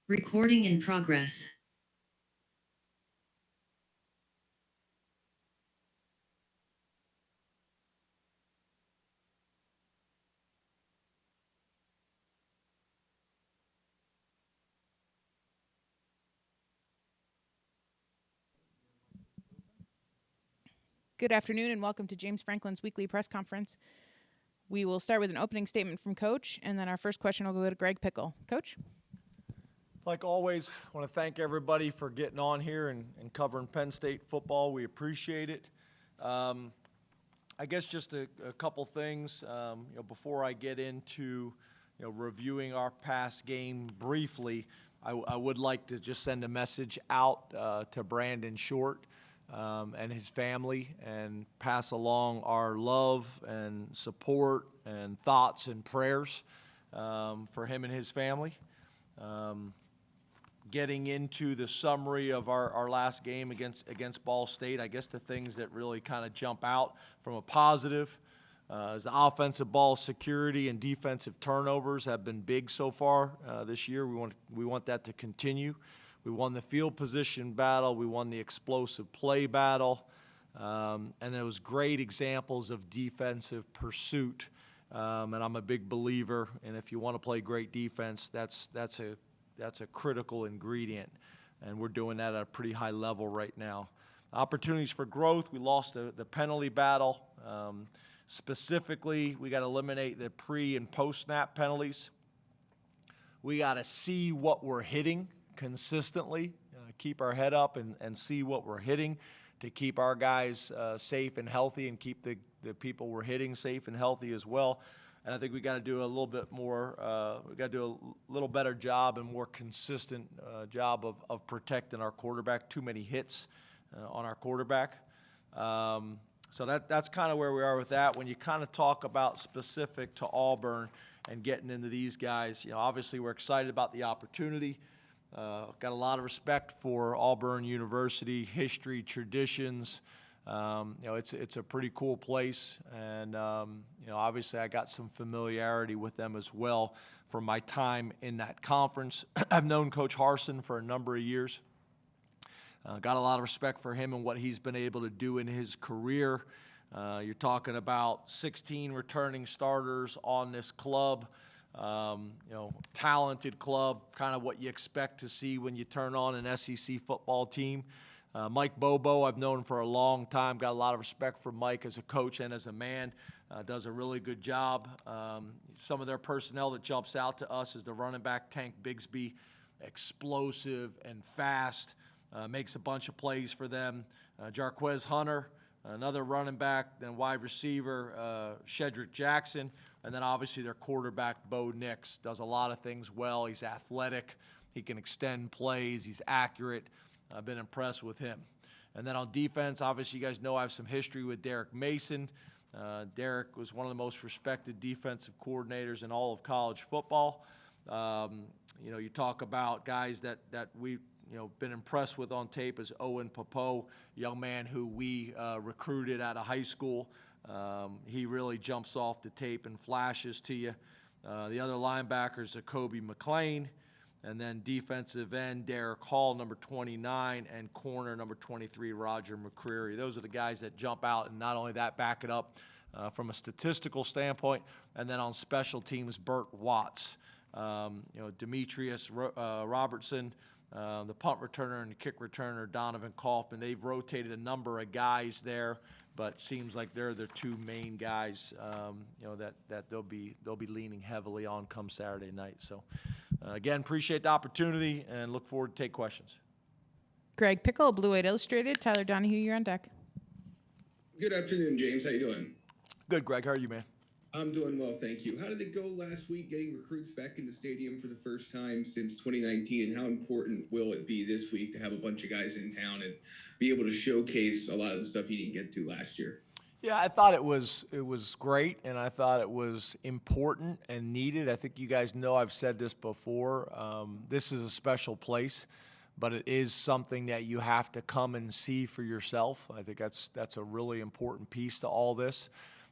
Recording in progress. Good afternoon and welcome to James Franklin's weekly press conference. We will start with an opening statement from Coach, and then our first question will go to Greg Pickle. Coach? Like always, I want to thank everybody for getting on here and covering Penn State football. We appreciate it. I guess just a couple things before I get into reviewing our past game briefly. I would like to just send a message out to Brandon Short and his family and pass along our love and support and thoughts and prayers for him and his family. Getting into the summary of our last game against Ball State, I guess the things that really kind of jump out from a positive is the offensive ball security and defensive turnovers have been big so far this year. We want that to continue. We won the field position battle. We won the explosive play battle. And there was great examples of defensive pursuit. And I'm a big believer, and if you want to play great defense, that's a critical ingredient. And we're doing that at a pretty high level right now. Opportunities for growth, we lost the penalty battle. Specifically, we got to eliminate the pre- and post-snap penalties. We got to see what we're hitting consistently, keep our head up and see what we're hitting to keep our guys safe and healthy and keep the people we're hitting safe and healthy as well. And I think we got to do a little bit more, we got to do a little better job and more consistent job of protecting our quarterback. Too many hits on our quarterback. So that's kind of where we are with that. When you kind of talk about specific to Auburn and getting into these guys, obviously we're excited about the opportunity. Got a lot of respect for Auburn University, history, traditions. It's a pretty cool place, and obviously I got some familiarity with them as well from my time in that conference. I've known Coach Harsin for a number of years. Got a lot of respect for him and what he's been able to do in his career. You're talking about 16 returning starters on this club. Talented club, kind of what you expect to see when you turn on an SEC football team. Mike Bobo, I've known for a long time. Got a lot of respect for Mike as a coach and as a man. Does a really good job. Some of their personnel that jumps out to us is the running back Tank Bigsby, explosive and fast, makes a bunch of plays for them. Jarquez Hunter, another running back, then wide receiver Shedrick Jackson. And then obviously their quarterback, Bo Nix, does a lot of things well. He's athletic. He can extend plays. He's accurate. I've been impressed with him. And then on defense, obviously you guys know I have some history with Derek Mason. Derek was one of the most respected defensive coordinators in all of college football. You talk about guys that we've been impressed with on tape is Owen Popo, young man who we recruited out of high school. He really jumps off the tape and flashes to you. The other linebackers are Kobe McLean, and then defensive end Derek Hall, number 29, and corner number 23, Roger McCreary. Those are the guys that jump out, and not only that, back it up from a statistical standpoint. And then on special teams, Burt Watts, Demetrius Robertson, the punt returner and the kick returner, Donovan Kaufman. They've rotated a number of guys there, but seems like they're the two main guys, that they'll be leaning heavily on come Saturday night. So, again, appreciate the opportunity and look forward to take questions. Greg Pickle, Blue White Illustrated. Tyler Donahue, you're on deck. Good afternoon, James. How you doing? Good, Greg. How are you, man? I'm doing well, thank you. How did it go last week getting recruits back in the stadium for the first time since 2019, and how important will it be this week to have a bunch of guys in town and be able to showcase a lot of the stuff you didn't get to last year? Yeah, I thought it was great, and I thought it was important and needed. I think you guys know I've said this before. This is a special place, but it is something that you have to come and see for yourself. I think that's a really important piece to all this.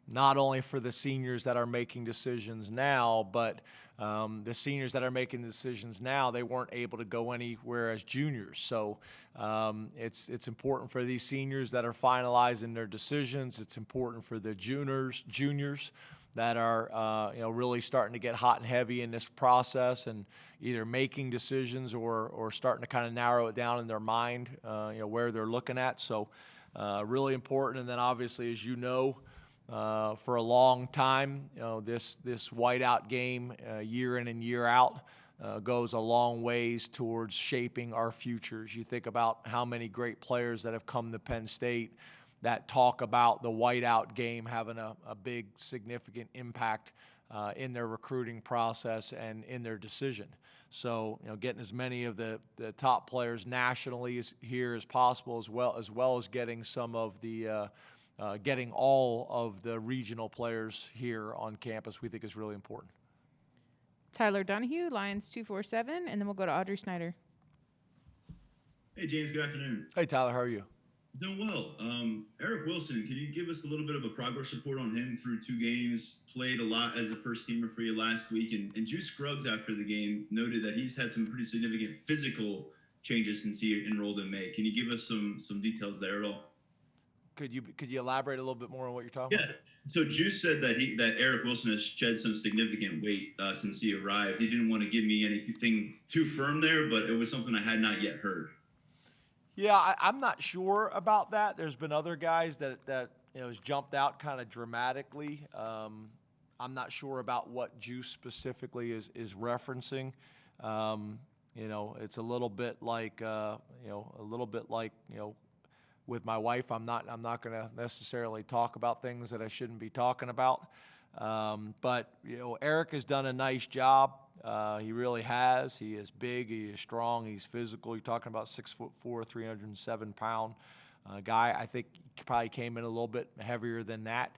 Not only for the seniors that are making decisions now, but The seniors that are making the decisions now, they weren't able to go anywhere as juniors. So it's important for these seniors that are finalizing their decisions. It's important for the juniors that are really starting to get hot and heavy in this process and either making decisions or starting to kind of narrow it down in their mind, where they're looking at. So really important. And then obviously, as you know, for a long time, this whiteout game, year in and year out, goes a long ways towards shaping our futures. You think about how many great players that have come to Penn State that talk about the whiteout game having a big, significant impact in their recruiting process and in their decision. So, getting as many of the top players nationally here as possible, as well as getting some of the getting all of the regional players here on campus, we think is really important. Tyler Donahue, Lions 247, and then we'll go to Audrey Snyder. Hey, James, good afternoon. Hey, Tyler, how are you? Doing well. Eric Wilson, can you give us a little bit of a progress report on him through 2 games? Played a lot as a first-teamer for you last week, and Juice Scruggs after the game noted that he's had some pretty significant physical changes since he enrolled in May. Can you give us some details there at all? Could you elaborate a little bit more on what you're talking about? Yeah. So Juice said that Eric Wilson has shed some significant weight since he arrived. He didn't want to give me anything too firm there, but it was something I had not yet heard. Yeah, I'm not sure about that. There's been other guys that has jumped out kind of dramatically. I'm not sure about what Juice specifically is referencing. It's a little bit like with my wife. I'm not going to necessarily talk about things that I shouldn't be talking about. But Eric has done a nice job. He really has. He is big. He is strong. He's physical. You're talking about 6'4", 307-pound guy. I think he probably came in a little bit heavier than that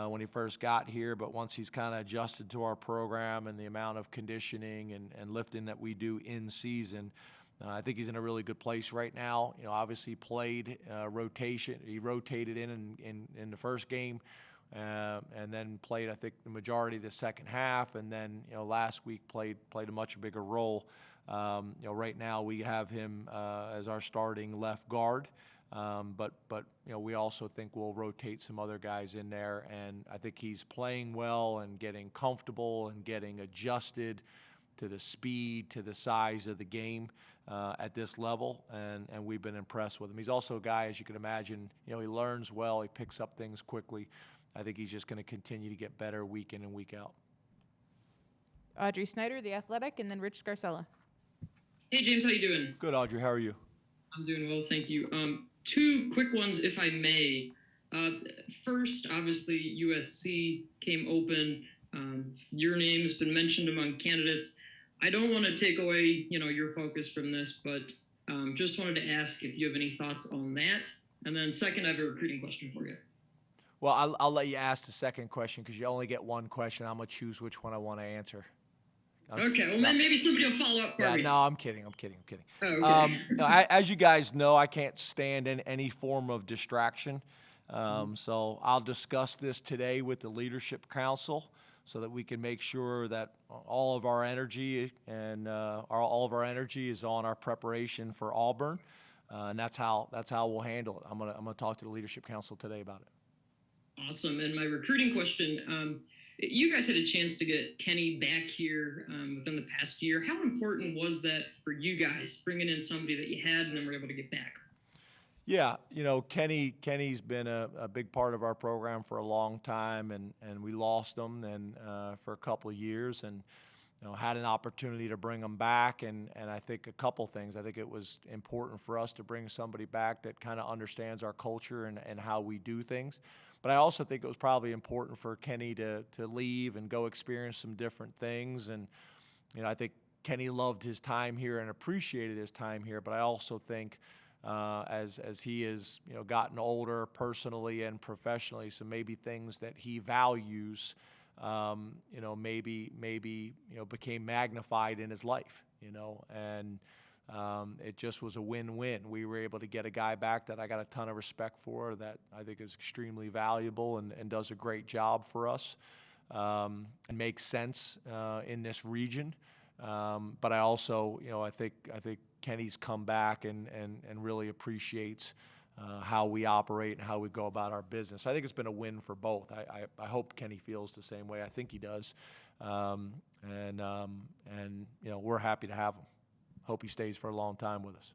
when he first got here. But once he's kind of adjusted to our program and the amount of conditioning and lifting that we do in season, I think he's in a really good place right now. Obviously he played rotation. He rotated in the first game. And then played, I think, the majority of the second half, and then last week played a much bigger role. Right now we have him as our starting left guard, but we also think we'll rotate some other guys in there, and I think he's playing well and getting comfortable and getting adjusted to the speed, to the size of the game at this level, and we've been impressed with him. He's also a guy, as you can imagine, he learns well, he picks up things quickly. I think he's just going to continue to get better week in and week out. Audrey Snyder, The Athletic, and then Rich Scarcella. Hey, James, how you doing? Good, Audrey. How are you? I'm doing well, thank you. 2 quick ones, if I may. First, obviously, USC came open. Your name's been mentioned among candidates. I don't want to take away, your focus from this, but just wanted to ask if you have any thoughts on that. And then second, I have a recruiting question for you. Well, I'll let you ask the second question because you only get one question. I'm going to choose which one I want to answer. Okay, well, maybe somebody will follow up for me. No, I'm kidding. Oh, okay. As you guys know, I can't stand any form of distraction. So I'll discuss this today with the Leadership Council so that we can make sure that all of our energy is on our preparation for Auburn, and that's how we'll handle it. I'm gonna talk to the Leadership Council today about it. Awesome. And my recruiting question, you guys had a chance to get Kenny back here within the past year. How important was that for you guys, bringing in somebody that you had and then were able to get back? Yeah, Kenny's been a big part of our program for a long time, and we lost him for a couple of years, and had an opportunity to bring him back, and I think a couple things. I think it was important for us to bring somebody back that kind of understands our culture and how we do things. But I also think it was probably important for Kenny to leave and go experience some different things. And, I think Kenny loved his time here and appreciated his time here. But I also think as he has, gotten older personally and professionally, so maybe things that he values, maybe became magnified in his life, and it just was a win-win. We were able to get a guy back that I got a ton of respect for, that I think is extremely valuable and does a great job for us. and make sense in this region. But I also, I think Kenny's come back and really appreciates how we operate and how we go about our business. I think it's been a win for both. I hope Kenny feels the same way. I think he does. We're happy to have him. Hope he stays for a long time with us.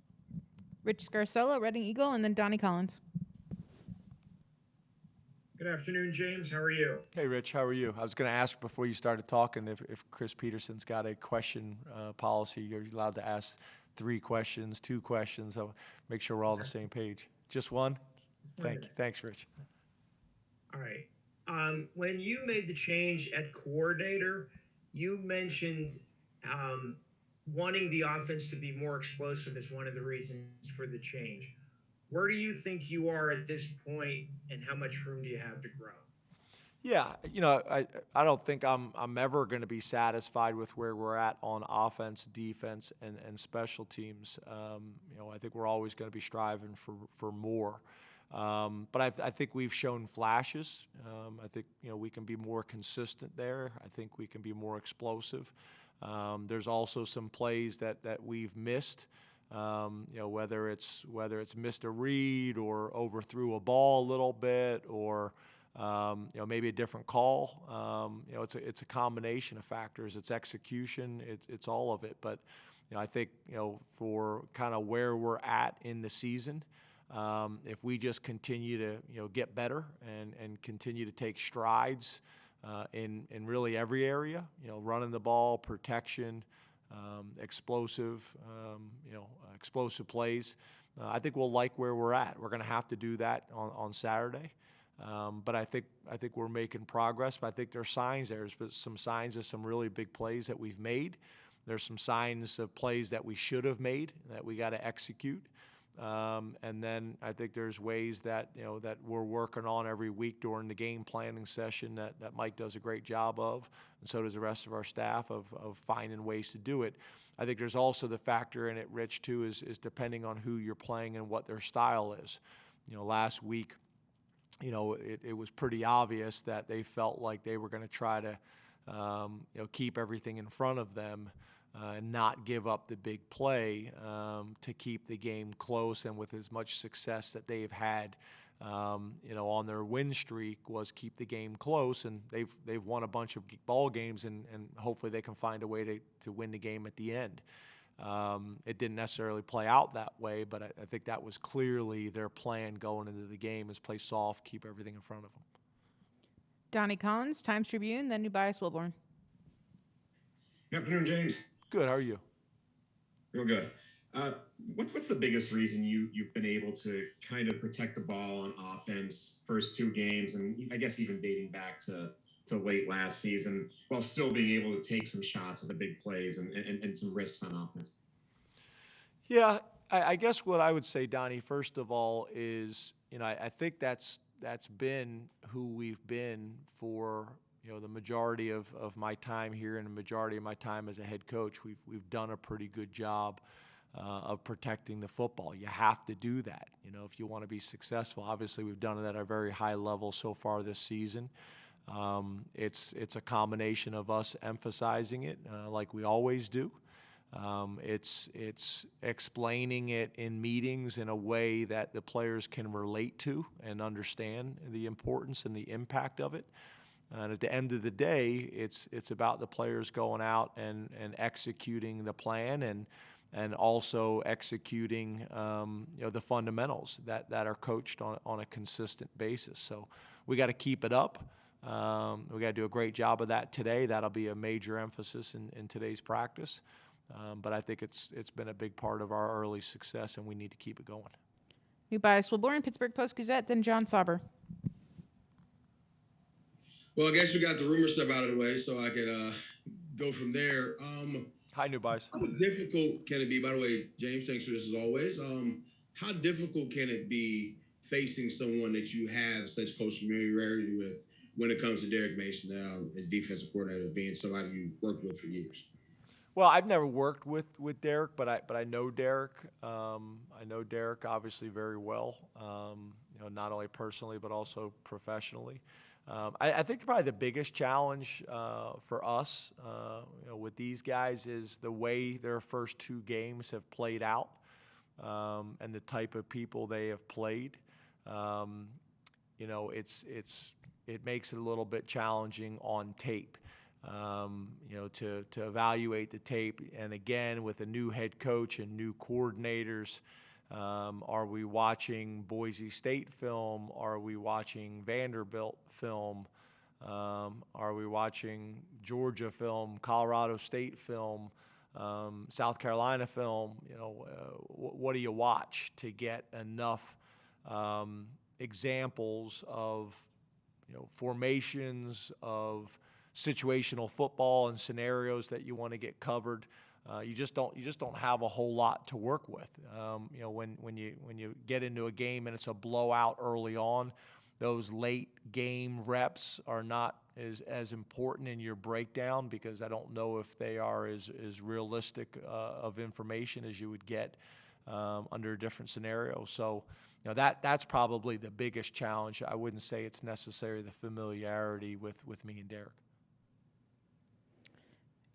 Rich Scarcella, Reading Eagle, and then Donnie Collins. Good afternoon, James. How are you? Hey, Rich, how are you? I was going to ask before you started talking if Chris Peterson's got a question policy. You're allowed to ask 3 questions, 2 questions. I'll make sure we're all on the same page. Just one? Thank you. Thanks, Rich. All right. When you made the change at coordinator, you mentioned wanting the offense to be more explosive as one of the reasons for the change. Where do you think you are at this point, and how much room do you have to grow? Yeah, I don't think I'm ever going to be satisfied with where we're at on offense, defense, and special teams. I think we're always going to be striving for more. But I think we've shown flashes. I think we can be more consistent there. I think we can be more explosive. There's also some plays that we've missed. Whether it's missed a read or overthrew a ball a little bit or maybe a different call. It's a combination of factors. It's execution. It's all of it. But I think for kind of where we're at in the season, if we just continue to get better and continue to take strides in really every area, running the ball, protection. Explosive plays. I think we'll like where we're at. We're going to have to do that on Saturday. But I think we're making progress. But I think there's signs there. There's some signs of some really big plays that we've made. There's some signs of plays that we should have made that we got to execute. And then I think there's ways that that we're working on every week during the game planning session that Mike does a great job of, and so does the rest of our staff of finding ways to do it. I think there's also the factor in it, Rich, too, is depending on who you're playing and what their style is. Last week, it was pretty obvious that they felt like they were going to try to keep everything in front of them. And not give up the big play to keep the game close, and with as much success that they've had, on their win streak, was keep the game close, and they've won a bunch of ball games, and hopefully they can find a way to win the game at the end. It didn't necessarily play out that way, but I think that was clearly their plan going into the game: is play soft, keep everything in front of them. Donnie Collins, Times Tribune, then New Bias Wilborn. Good afternoon, James. Good. How are you? Real good. What's the biggest reason you've been able to kind of protect the ball on offense first 2 games, and I guess even dating back to late last season, while still being able to take some shots at the big plays and some risks on offense? Yeah, I guess what I would say, Donnie, first of all, is I think that's been who we've been for the majority of my time here and the majority of my time as a head coach. We've done a pretty good job of protecting the football. You have to do that, if you want to be successful. Obviously, we've done it at a very high level so far this season. It's a combination of us emphasizing it like we always do. It's explaining it in meetings in a way that the players can relate to and understand the importance and the impact of it. And at the end of the day, it's about the players going out and executing the plan and also executing the fundamentals that are coached on a consistent basis. So we got to keep it up. We got to do a great job of that today. That'll be a major emphasis in today's practice. But I think it's been a big part of our early success, and we need to keep it going. New Bias Wilborn, Pittsburgh Post-Gazette, then John Sauber. Well, I guess we got the rumor stuff out of the way, so I could go from there. Hi, New Bias. How difficult can it be? By the way, James, thanks for this as always. How difficult can it be facing someone that you have such close familiarity with when it comes to Derek Mason now as defensive coordinator, being somebody you worked with for years? Well, I've never worked with Derek, but I know Derek. I know Derek obviously very well. Not only personally but also professionally. I think probably the biggest challenge for us, with these guys is the way their first 2 games have played out, and the type of people they have played. It makes it a little bit challenging on tape, to evaluate the tape. And again, with a new head coach and new coordinators, are we watching Boise State film? Are we watching Vanderbilt film? Are we watching Georgia film, Colorado State film, South Carolina film? What do you watch to get enough examples of formations, of situational football and scenarios that you want to get covered? You just don't have a whole lot to work with. When you get into a game and it's a blowout early on, those late game reps are not as important in your breakdown, because I don't know if they are as realistic of information as you would get under a different scenario. So that's probably the biggest challenge. I wouldn't say it's necessarily the familiarity with me and Derek.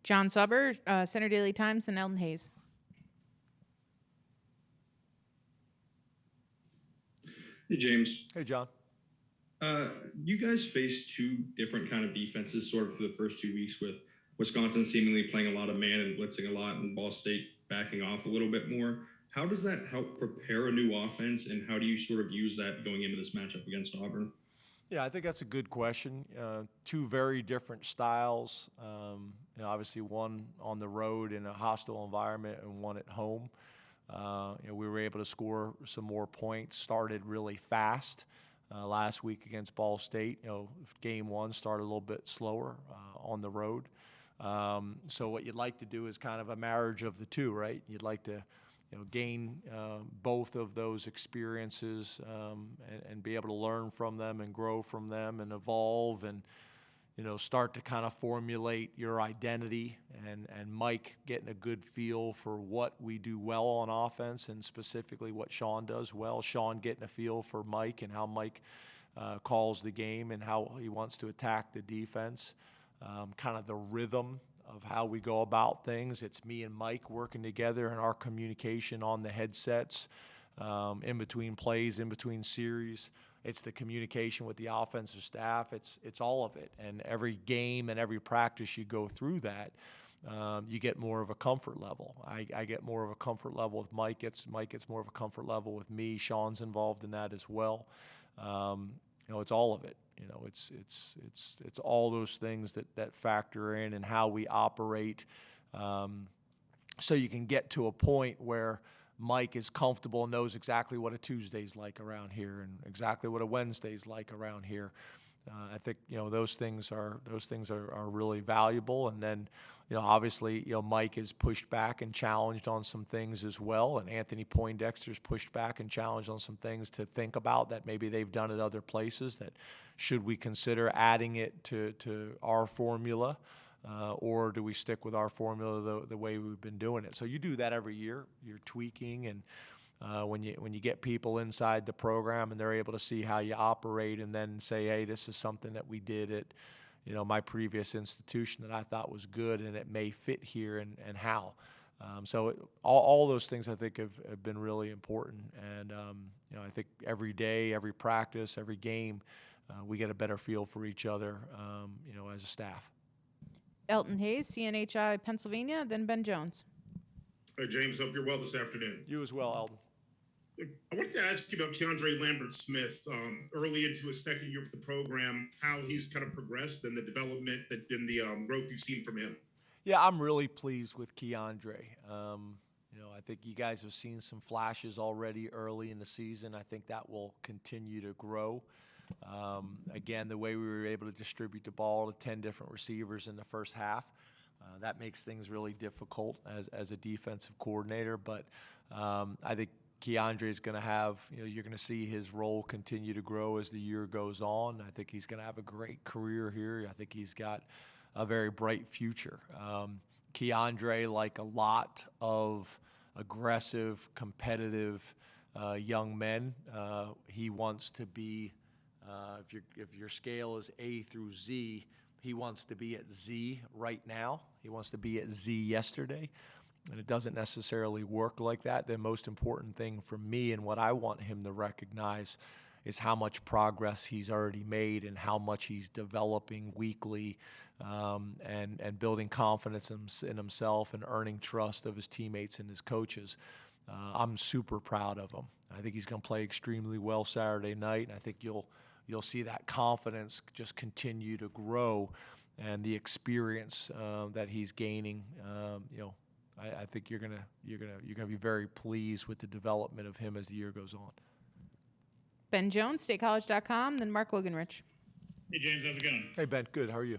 John Suber, Center Daily Times, then Elton Hayes. Hey, James. Hey, John. You guys faced 2 different kind of defenses sort of for the first 2 weeks, with Wisconsin seemingly playing a lot of man and blitzing a lot, and Ball State backing off a little bit more. How does that help prepare a new offense, and how do you sort of use that going into this matchup against Auburn? Yeah, I think that's a good question. 2 very different styles. Obviously one on the road in a hostile environment and one at home. We were able to score some more points, started really fast last week against Ball State. Game 1 started a little bit slower on the road. So what you'd like to do is kind of a marriage of the 2, right? You'd like to gain both of those experiences and be able to learn from them and grow from them and evolve and start to kind of formulate your identity, and Mike getting a good feel for what we do well on offense and specifically what Sean does well. Sean getting a feel for Mike and how Mike calls the game and how he wants to attack the defense, kind of the rhythm of how we go about things. It's me and Mike working together in our communication on the headsets, in between plays, in between series. It's the communication with the offensive staff. It's all of it. And every game and every practice you go through that, you get more of a comfort level. I get more of a comfort level with Mike. Mike gets more of a comfort level with me. Sean's involved in that as well. It's all of it. It's all those things that factor in and how we operate, so you can get to a point where Mike is comfortable and knows exactly what a Tuesday's like around here and exactly what a Wednesday's like around here. I think those things are really valuable. And then obviously Mike is pushed back and challenged on some things as well, and Anthony Poindexter's pushed back and challenged on some things to think about that maybe they've done at other places. That should we consider adding it to our formula, or do we stick with our formula the way we've been doing it? So you do that every year. You're tweaking, and when you get people inside the program and they're able to see how you operate and then say, hey, this is something that we did at my previous institution that I thought was good and it may fit here, and how. All those things I think have been really important. And I think every day, every practice, every game, we get a better feel for each other, as a staff. Elton Hayes, CNHI Pennsylvania, then Ben Jones. Hey, James, hope you're well this afternoon. You as well, Elton. I wanted to ask you about Keandre Lambert-Smith, early into his second year of the program, how he's kind of progressed and the development and the growth you've seen from him. Yeah, I'm really pleased with Keandre. I think you guys have seen some flashes already early in the season. I think that will continue to grow. Again, the way we were able to distribute the ball to 10 different receivers in the first half, that makes things really difficult as a defensive coordinator. But I think Keandre is going to have, you're going to see his role continue to grow as the year goes on. I think he's going to have a great career here. I think he's got a very bright future. Keandre, like a lot of aggressive, competitive young men, he wants to be If your scale is A through Z, he wants to be at Z right now. He wants to be at Z yesterday. And it doesn't necessarily work like that. The most important thing for me and what I want him to recognize is how much progress he's already made and how much he's developing weekly, and building confidence in himself and earning trust of his teammates and his coaches. I'm super proud of him. I think he's going to play extremely well Saturday night, and I think you'll see that confidence just continue to grow, and the experience that he's gaining. I think you're gonna be very pleased with the development of him as the year goes on. Ben Jones, statecollege.com, then Mark Wogenrich. Hey, James, how's it going? Hey, Ben, good. How are you?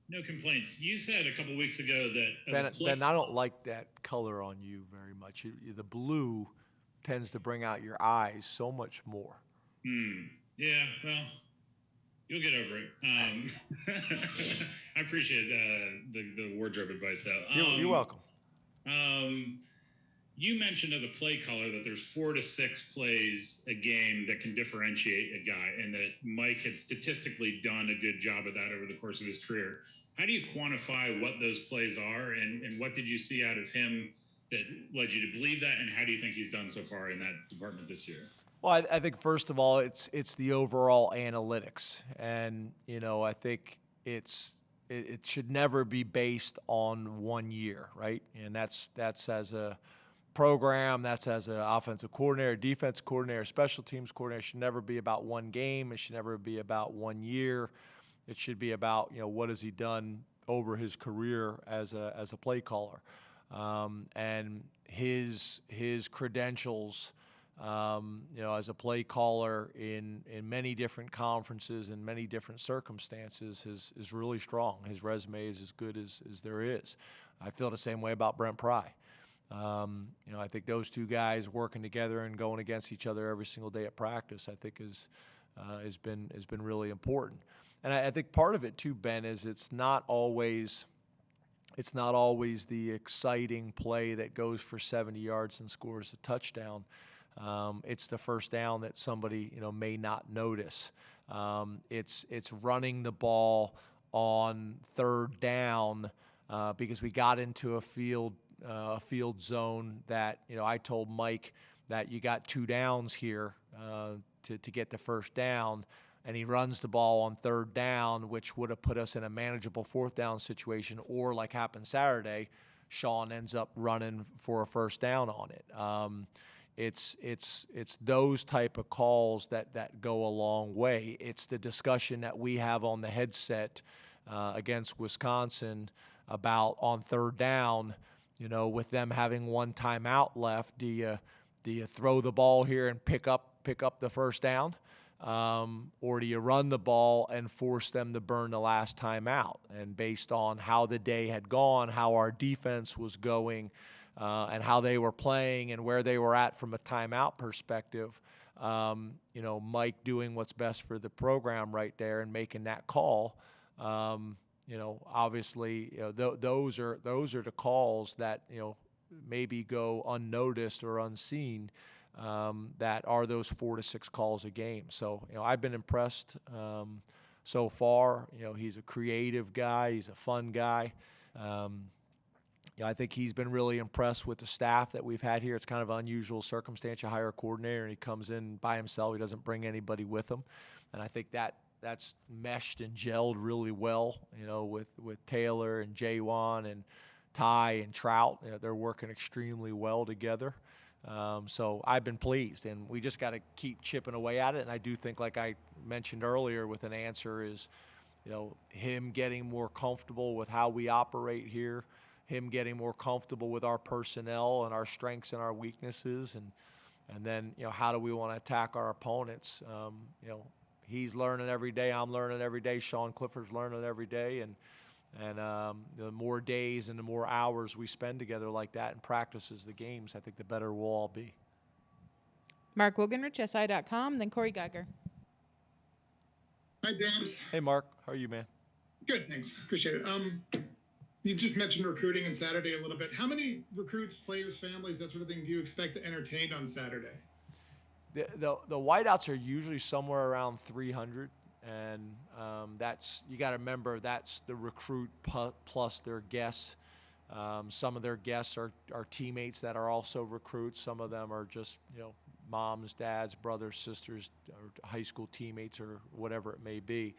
No complaints. You said a couple weeks ago that Ben, I don't like that color on you very much. The blue tends to bring out your eyes so much more. Yeah, well, you'll get over it. I appreciate the wardrobe advice, though. You're welcome. You mentioned as a play caller that there's 4 to 6 plays a game that can differentiate a guy, and that Mike had statistically done a good job of that over the course of his career. How do you quantify what those plays are, and what did you see out of him that led you to believe that, and how do you think he's done so far in that department this year? Well, I think first of all, it's the overall analytics, and I think it should never be based on 1 year, right? And that's as a program, that's as an offensive coordinator, defense coordinator, special teams coordinator. It should never be about one game. It should never be about 1 year. It should be about what has he done over his career as a play caller, and his credentials. As a play caller in many different conferences and many different circumstances is really strong. His resume is as good as there is. I feel the same way about Brent Pry. I think those two guys working together and going against each other every single day at practice, I think has been really important. And I think part of it too, Ben, is it's not always the exciting play that goes for 70 yards and scores a touchdown. It's the first down that somebody may not notice. It's running the ball on third down because we got into a field zone that I told Mike that you got 2 downs here to get the first down, and he runs the ball on third down, which would have put us in a manageable fourth down situation, or like happened Saturday, Sean ends up running for a first down on it. It's those type of calls that go a long way. It's the discussion that we have on the headset against Wisconsin about on third down, with them having 1 timeout left. Do you throw the ball here and pick up the first down, or do you run the ball and force them to burn the last timeout? And based on how the day had gone, how our defense was going, and how they were playing and where they were at from a timeout perspective, Mike doing what's best for the program right there and making that call. Obviously, those are the calls that maybe go unnoticed or unseen, that are those 4 to 6 calls a game. So I've been impressed so far. He's a creative guy. He's a fun guy. I think he's been really impressed with the staff that we've had here. It's kind of an unusual circumstance. You hire a coordinator and he comes in by himself. He doesn't bring anybody with him. And I think that's meshed and gelled really well, with Taylor and Jaywan and Ty and Trout. They're working extremely well together. So I've been pleased, and we just got to keep chipping away at it. And I do think, like I mentioned earlier with an answer, is, him getting more comfortable with how we operate here, him getting more comfortable with our personnel and our strengths and our weaknesses, and then how do we want to attack our opponents? He's learning every day. I'm learning every day. Sean Clifford's learning every day, and the more days and the more hours we spend together like that and practices the games, I think the better we'll all be. Mark Wogenrich, SI.com, then Corey Geiger. Hi, James. Hey, Mark. How are you, man? Good, thanks. Appreciate it. You just mentioned recruiting on Saturday a little bit. How many recruits, players, families, that sort of thing do you expect to entertain on Saturday? The whiteouts are usually somewhere around 300, and that's, you got to remember, that's the recruit plus their guests. Some of their guests are teammates that are also recruits. Some of them are just, moms, dads, brothers, sisters, or high school teammates, or whatever it may be.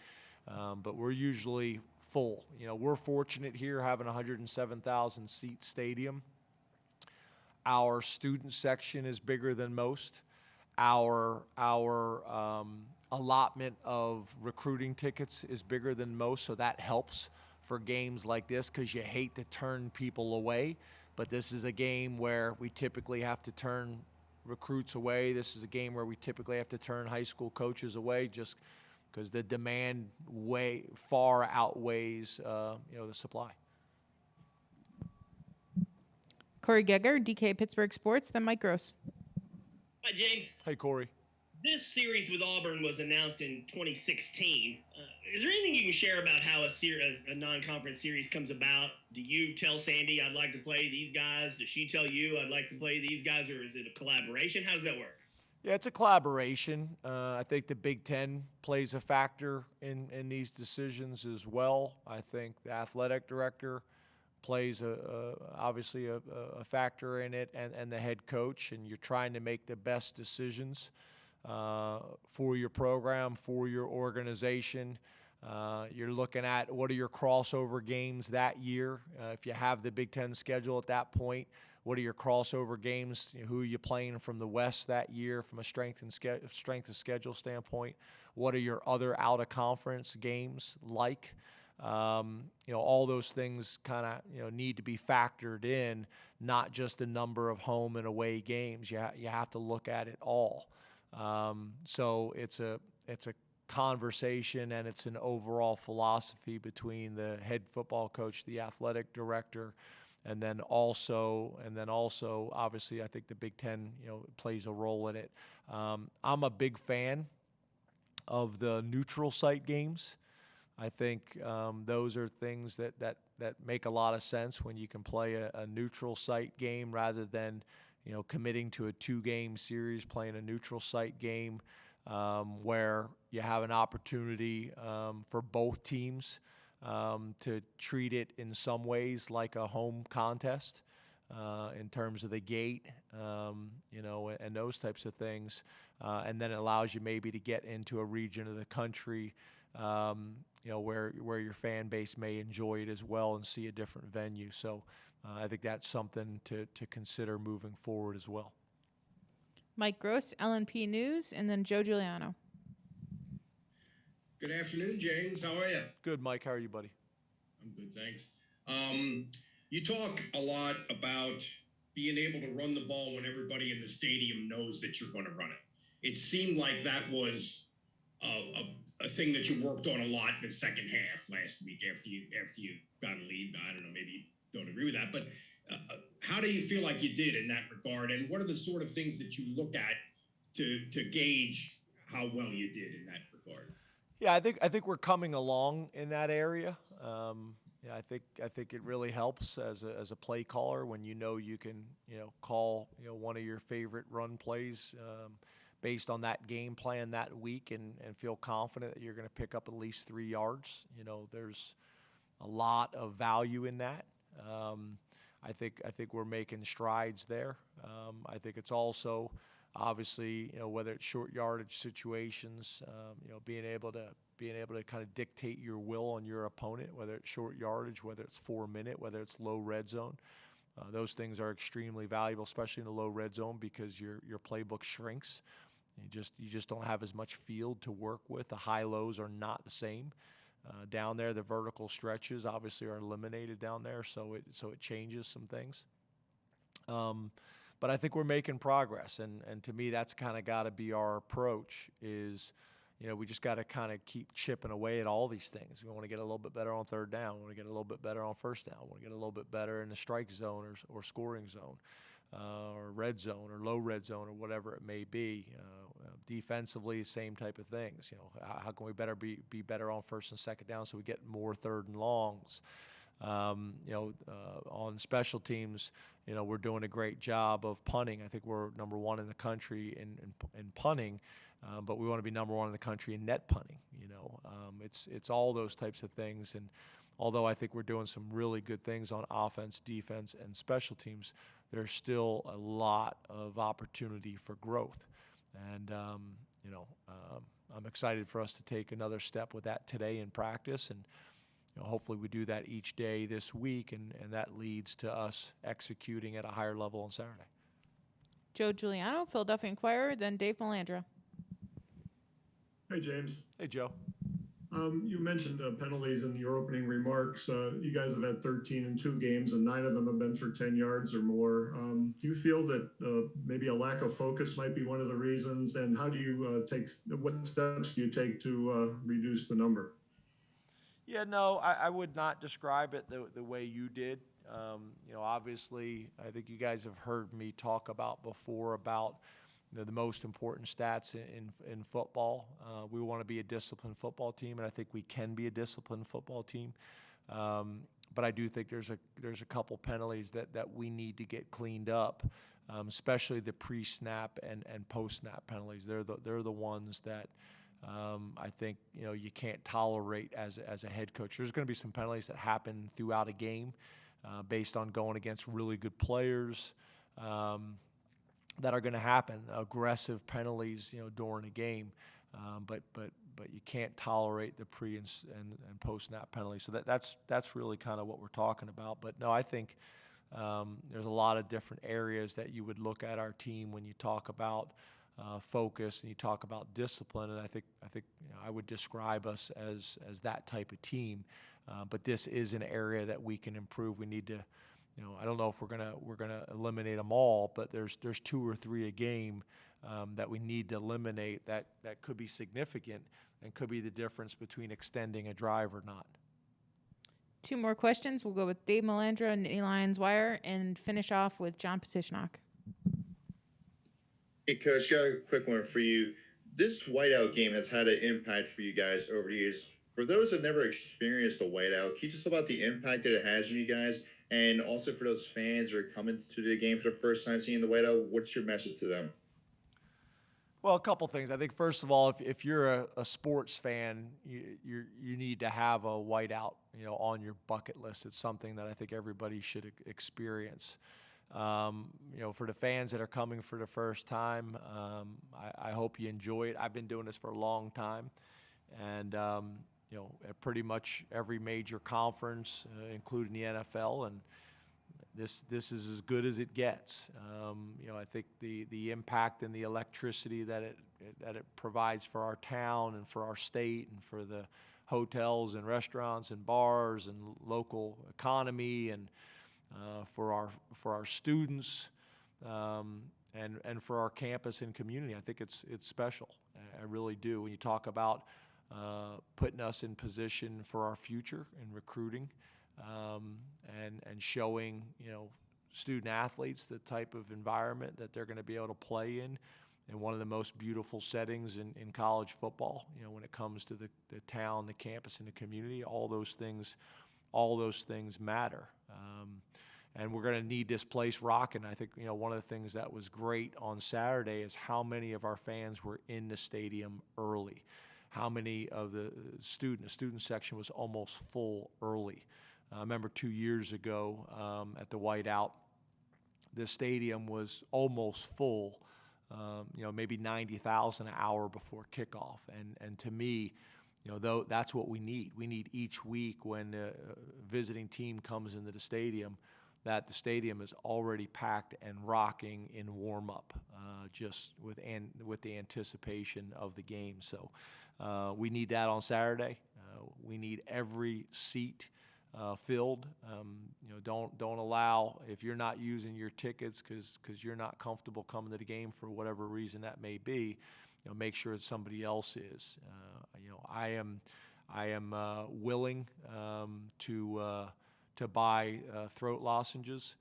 But we're usually full. We're fortunate here having a 107,000 seat stadium. Our student section is bigger than most. Our allotment of recruiting tickets is bigger than most, so that helps for games like this, because you hate to turn people away. But this is a game where we typically have to turn recruits away. This is a game where we typically have to turn high school coaches away, just because the demand way far outweighs the supply. Corey Geiger, DK Pittsburgh Sports, then Mike Gross. Hi, James. Hey, Corey. This series with Auburn was announced in 2016. Is there anything you can share about how a non-conference series comes about? Do you tell Sandy, I'd like to play these guys? Does she tell you, I'd like to play these guys? Or is it a collaboration? How does that work? Yeah, it's a collaboration. I think the Big Ten plays a factor in these decisions as well. I think the athletic director plays obviously a factor in it, and the head coach, and you're trying to make the best decisions for your program, for your organization. You're looking at what are your crossover games that year. If you have the Big Ten schedule at that point, what are your crossover games? Who are you playing from the West that year from a strength of schedule standpoint? What are your other out-of-conference games like? All those things kind of need to be factored in, not just the number of home and away games. You have to look at it all. So it's a conversation, and it's an overall philosophy between the head football coach, the athletic director, and then also obviously I think the Big Ten plays a role in it. I'm a big fan of the neutral site games. I think those are things that make a lot of sense when you can play a neutral site game rather than committing to a 2-game series, playing a neutral site game where you have an opportunity for both teams to treat it in some ways like a home contest in terms of the gate, and those types of things. And then it allows you maybe to get into a region of the country where your fan base may enjoy it as well and see a different venue. So I think that's something to consider moving forward as well. Mike Gross, LNP News, and then Joe Giuliano. Good afternoon, James. How are you? Good, Mike. How are you, buddy? I'm good, thanks. You talk a lot about being able to run the ball when everybody in the stadium knows that you're going to run it. It seemed like that was a thing that you worked on a lot in the second half last week after you got a lead. I don't know, maybe you don't agree with that, but how do you feel like you did in that regard? And what are the sort of things that you look at to gauge how well you did in that regard? Yeah, I think we're coming along in that area. I think it really helps as a play caller when you can call one of your favorite run plays based on that game plan that week and feel confident that you're going to pick up at least 3 yards. There's a lot of value in that. I think we're making strides there. I think it's also obviously whether it's short yardage situations, being able to kind of dictate your will on your opponent, whether it's short yardage, whether it's 4-minute, whether it's low red zone. Those things are extremely valuable, especially in the low red zone, because your playbook shrinks. You just don't have as much field to work with. The high lows are not the same. Down there, the vertical stretches obviously are eliminated down there, so it changes some things. But I think we're making progress, and to me, that's kind of got to be our approach. Is we just got to kind of keep chipping away at all these things. We want to get a little bit better on third down. We want to get a little bit better on first down. We want to get a little bit better in the strike zone or scoring zone, or red zone or low red zone or whatever it may be. Defensively, same type of things. How can we be better on first and second down so we get more third and longs? On special teams, we're doing a great job of punting. I think we're number one in the country in punting, but we want to be number one in the country in net punting. It's all those types of things. And although I think we're doing some really good things on offense, defense, and special teams, there's still a lot of opportunity for growth. And I'm excited for us to take another step with that today in practice, and hopefully we do that each day this week, and that leads to us executing at a higher level on Saturday. Joe Giuliano, Philadelphia Inquirer, then Dave Melandra. Hey, James. Hey, Joe. You mentioned penalties in your opening remarks. You guys have had 13 in 2 games, and 9 of them have been for 10 yards or more. Do you feel that maybe a lack of focus might be one of the reasons? And how do you what steps do you take to reduce the number? Yeah, no, I would not describe it the way you did. Obviously, I think you guys have heard me talk about before about the most important stats in football. We want to be a disciplined football team, and I think we can be a disciplined football team. But I do think there's a couple penalties that we need to get cleaned up, especially the pre-snap and post-snap penalties. They're the ones that I think you can't tolerate as a head coach. There's going to be some penalties that happen throughout a game based on going against really good players. That are going to happen, aggressive penalties, during a game, but you can't tolerate the pre and post snap penalties. So that's really kind of what we're talking about. But no, I think there's a lot of different areas that you would look at our team when you talk about focus and you talk about discipline, and I think I would describe us as that type of team. But this is an area that we can improve. We need to. I don't know if we're gonna eliminate them all, but there's 2 or 3 a game that we need to eliminate that could be significant and could be the difference between extending a drive or not. 2 more questions. We'll go with Dave Melandra, Nittany Lions Wire, and finish off with John Petishnock. Hey, Coach, got a quick one for you. This whiteout game has had an impact for you guys over the years. For those that never experienced a whiteout, can you just talk about the impact that it has on you guys? And also for those fans who are coming to the game for the first time seeing the whiteout, what's your message to them? Well, a couple things. I think first of all, if you're a sports fan, you need to have a whiteout, on your bucket list. It's something that I think everybody should experience. For the fans that are coming for the first time, I hope you enjoy it. I've been doing this for a long time, and at pretty much every major conference, including the NFL, and this is as good as it gets. I think the impact and the electricity that it provides for our town and for our state and for the hotels and restaurants and bars and local economy and for our students and for our campus and community, I think it's special. I really do. When you talk about putting us in position for our future in recruiting and showing student athletes the type of environment that they're going to be able to play in one of the most beautiful settings in college football, when it comes to the town, the campus, and the community. All those things matter. And we're going to need this place rocking. I think one of the things that was great on Saturday is how many of our fans were in the stadium early. How many of the student section was almost full early. I remember 2 years ago at the Whiteout, the stadium was almost full, maybe 90,000 an hour before kickoff. And to me, though that's what we need. We need each week when the visiting team comes into the stadium, that the stadium is already packed and rocking in warm-up, just with the anticipation of the game. So we need that on Saturday. We need every seat filled. Don't allow, if you're not using your tickets because you're not comfortable coming to the game for whatever reason that may be, make sure that somebody else is. I am willing to buy throat lozenges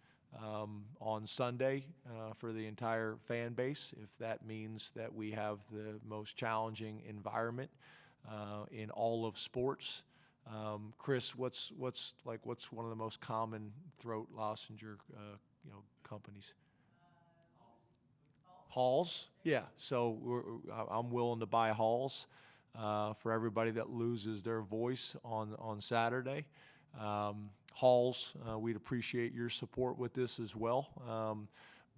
on Sunday for the entire fan base, if that means that we have the most challenging environment in all of sports. Chris, what's one of the most common throat lounger, companies? Halls. Yeah. So I'm willing to buy Halls for everybody that loses their voice on Saturday. Halls, we'd appreciate your support with this as well.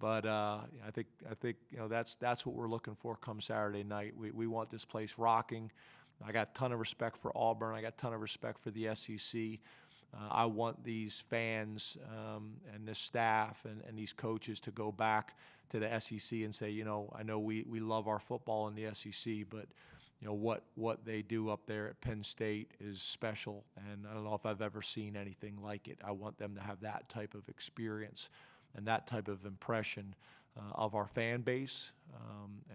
But I think that's what we're looking for come Saturday night. We want this place rocking. I got a ton of respect for Auburn. I got a ton of respect for the SEC. I want these fans and the staff and these coaches to go back to the SEC and say, I know we love our football in the SEC, but what they do up there at Penn State is special, and I don't know if I've ever seen anything like it. I want them to have that type of experience and that type of impression of our fan base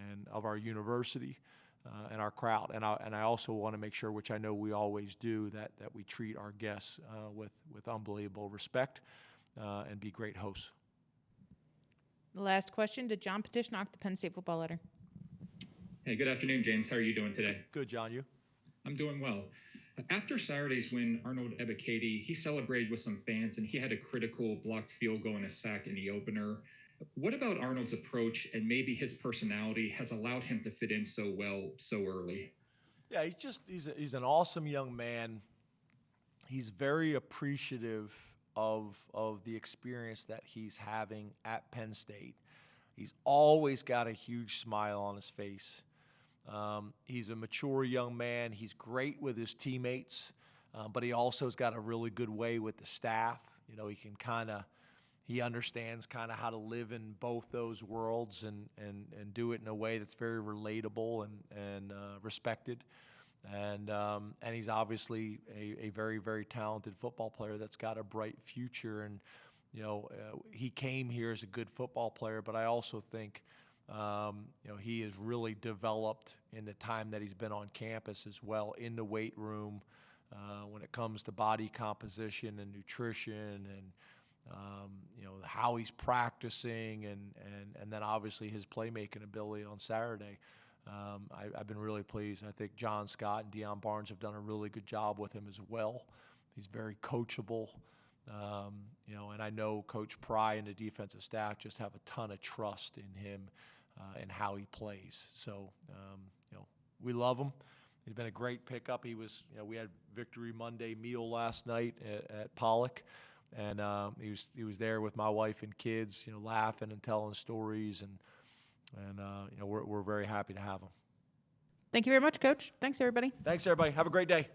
and of our university and our crowd. And I also want to make sure, which I know we always do, that we treat our guests with unbelievable respect and be great hosts. The last question to John Petishnock, the Penn State football letter. Hey, good afternoon, James. How are you doing today? Good, John. You? I'm doing well. After Saturday's win, Arnold Ebiketie, he celebrated with some fans, and he had a critical blocked field goal and a sack in the opener. What about Arnold's approach and maybe his personality has allowed him to fit in so well so early? Yeah, he's an awesome young man. He's very appreciative of the experience that he's having at Penn State. He's always got a huge smile on his face. He's a mature young man. He's great with his teammates, but he also has got a really good way with the staff. He understands kind of how to live in both those worlds and do it in a way that's very relatable and respected. And he's obviously a very, very talented football player that's got a bright future. And he came here as a good football player, but I also think he has really developed in the time that he's been on campus as well, in the weight room, when it comes to body composition and nutrition and how he's practicing and then obviously his playmaking ability on Saturday. I've been really pleased. I think John Scott and Deion Barnes have done a really good job with him as well. He's very coachable. And I know Coach Pry and the defensive staff just have a ton of trust in him and how he plays. So, we love him. He's been a great pickup. He was, we had Victory Monday meal last night at Pollock, and he was there with my wife and kids, laughing and telling stories, and we're very happy to have him. Thank you very much, Coach. Thanks, everybody. Thanks, everybody. Have a great day.